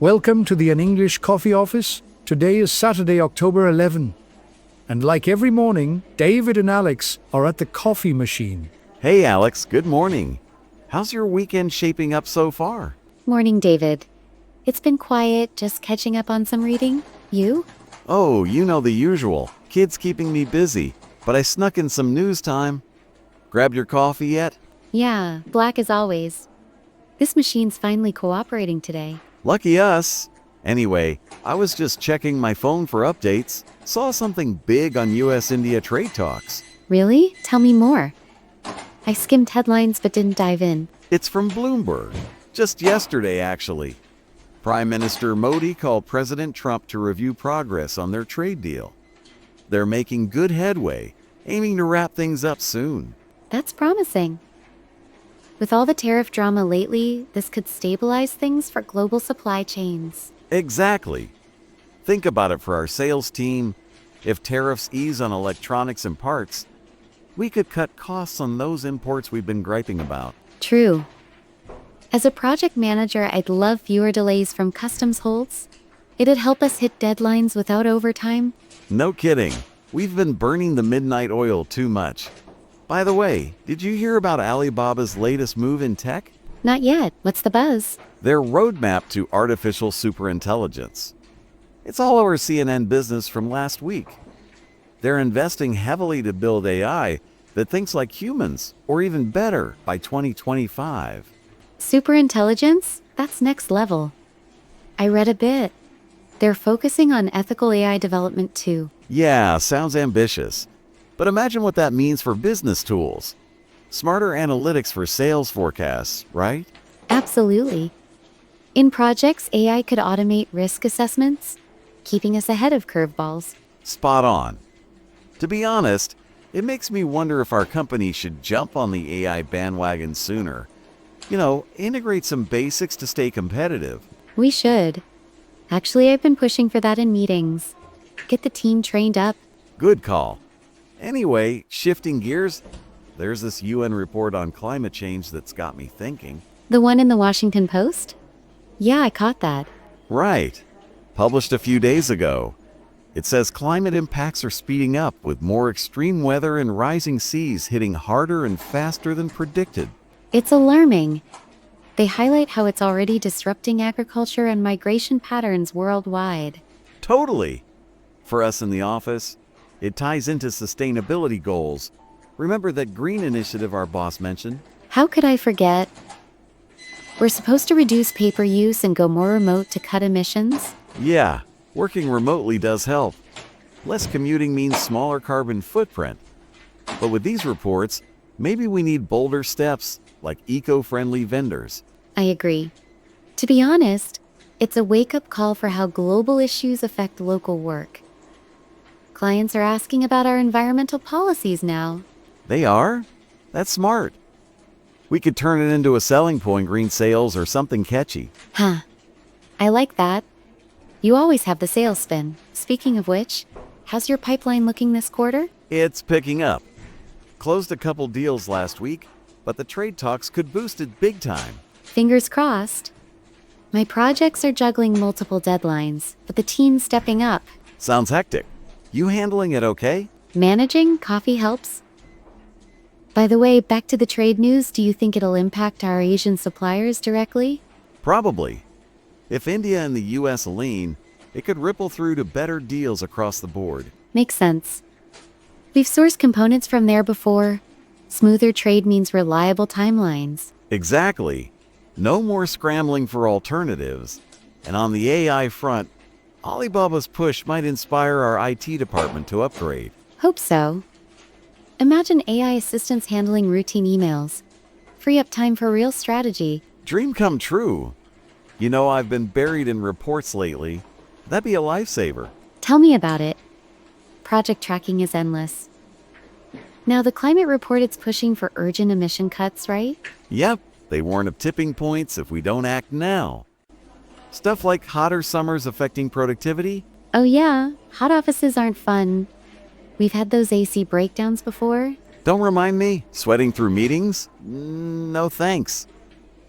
Welcome to the An English Coffee Office. Today is Saturday, October 11. And like every morning, David and Alex are at the coffee machine. Hey Alex, good morning. How's your weekend shaping up so far? Morning, David. It's been quiet, just catching up on some reading. You? Oh, you know the usual. Kids keeping me busy, but I snuck in some news time. Grabbed your coffee yet? Yeah, black as always. This machine's finally cooperating today. Lucky us. Anyway, I was just checking my phone for updates. Saw something big on US-India trade talks. Really? Tell me more. I skimmed headlines but didn't dive in. It's from Bloomberg. Just yesterday, actually. Prime Minister Modi called President Trump to review progress on their trade deal. They're making good headway, aiming to wrap things up soon. That's promising. With all the tariff drama lately, this could stabilize things for global supply chains. Exactly. Think about it for our sales team. If tariffs ease on electronics and parts, we could cut costs on those imports we've been griping about. True. As a project manager, I'd love fewer delays from customs holds. It'd help us hit deadlines without overtime. No kidding. We've been burning the midnight oil too much. By the way, did you hear about Alibaba's latest move in tech? Not yet. What's the buzz? Their roadmap to artificial superintelligence. It's all over CNN Business from last week. They're investing heavily to build AI that thinks like humans, or even better, by 2025. Superintelligence? That's next level. I read a bit. They're focusing on ethical AI development too. Yeah, sounds ambitious. But imagine what that means for business tools. Smarter analytics for sales forecasts, right? Absolutely. In projects, AI could automate risk assessments, keeping us ahead of curveballs. Spot on. To be honest, it makes me wonder if our company should jump on the AI bandwagon sooner. Integrate some basics to stay competitive. We should. Actually, I've been pushing for that in meetings. Get the team trained up. Good call. Anyway, shifting gears, there's this UN report on climate change that's got me thinking. The one in the Washington Post? Yeah, I caught that. Right. Published a few days ago. It says climate impacts are speeding up with more extreme weather and rising seas hitting harder and faster than predicted. It's alarming. They highlight how it's already disrupting agriculture and migration patterns worldwide. Totally. For us in the office, it ties into sustainability goals. Remember that green initiative our boss mentioned? How could I forget? We're supposed to reduce paper use and go more remote to cut emissions? Yeah, working remotely does help. Less commuting means smaller carbon footprint. But with these reports, maybe we need bolder steps, like eco-friendly vendors. I agree. To be honest, it's a wake-up call for how global issues affect local work. Clients are asking about our environmental policies now. They are? That's smart. We could turn it into a selling point, green sales, or something catchy. Huh. I like that. You always have the sales spin. Speaking of which, how's your pipeline looking this quarter? It's picking up. Closed a couple deals last week, but the trade talks could boost it big time. Fingers crossed. My projects are juggling multiple deadlines, but the team's stepping up. Sounds hectic. You handling it okay? Managing coffee helps. By the way, back to the trade news, do you think it'll impact our Asian suppliers directly? Probably. If India and the US lean, it could ripple through to better deals across the board. Makes sense. We've sourced components from there before. Smoother trade means reliable timelines. Exactly. No more scrambling for alternatives. And on the AI front, Alibaba's push might inspire our IT department to upgrade. Hope so. Imagine AI assistants handling routine emails. Free up time for real strategy. Dream come true. I've been buried in reports lately. That'd be a lifesaver. Tell me about it. Project tracking is endless. Now, the climate report is pushing for urgent emission cuts, right? Yep, they warn of tipping points if we don't act now. Stuff like hotter summers affecting productivity? Oh yeah, hot offices aren't fun. We've had those AC breakdowns before. Don't remind me. Sweating through meetings? No thanks.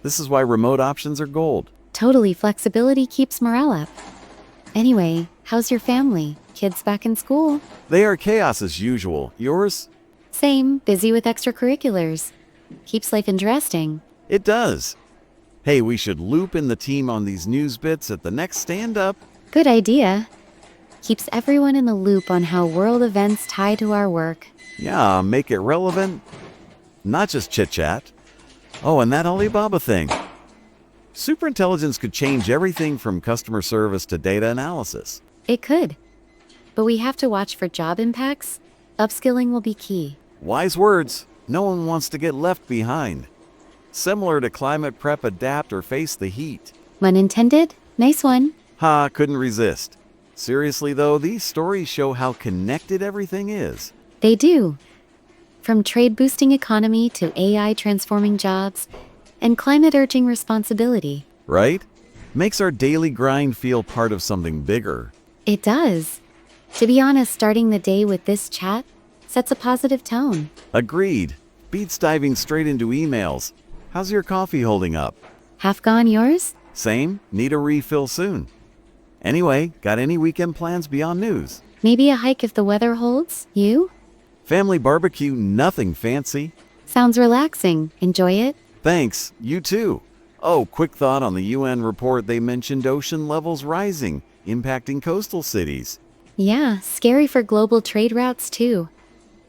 This is why remote options are gold. Totally, flexibility keeps morale up. Anyway, how's your family? Kids back in school? They are chaos as usual. Yours? Same, busy with extracurriculars. Keeps life interesting. It does. Hey, we should loop in the team on these news bits at the next stand-up. Good idea. Keeps everyone in the loop on how world events tie to our work. Yeah, make it relevant. Not just chit-chat. Oh, and that Alibaba thing. Superintelligence could change everything from customer service to data analysis. It could. But we have to watch for job impacts. Upskilling will be key. Wise words. No one wants to get left behind. Similar to climate prep, adapt, or face the heat. Pun intended? Nice one. Ha, couldn't resist. Seriously though, these stories show how connected everything is. They do. From trade boosting economy to AI transforming jobs and climate urging responsibility. Right? Makes our daily grind feel part of something bigger. It does. To be honest, starting the day with this chat sets a positive tone. Agreed. Beats diving straight into emails. How's your coffee holding up? Half gone, yours? Same. Need a refill soon. Anyway, got any weekend plans beyond news? Maybe a hike if the weather holds? You? Family barbecue, nothing fancy. Sounds relaxing. Enjoy it? Thanks. You too. Oh, quick thought on the UN report. They mentioned ocean levels rising, impacting coastal cities. Yeah, scary for global trade routes too.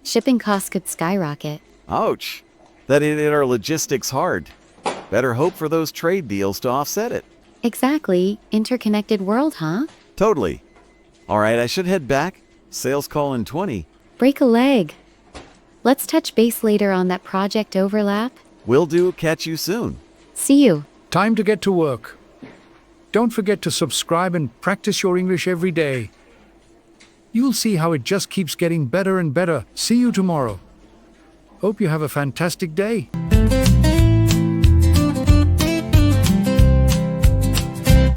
Shipping costs could skyrocket. Ouch. That hit our logistics hard. Better hope for those trade deals to offset it. Exactly. Interconnected world, huh? Totally. All right, I should head back. Sales call in 20. Break a leg. Let's touch base later on that project overlap. Will do. Catch you soon. See you. Time to get to work. Don't forget to subscribe and practice your English every day. You'll see how it just keeps getting better and better. See you tomorrow. Hope you have a fantastic day.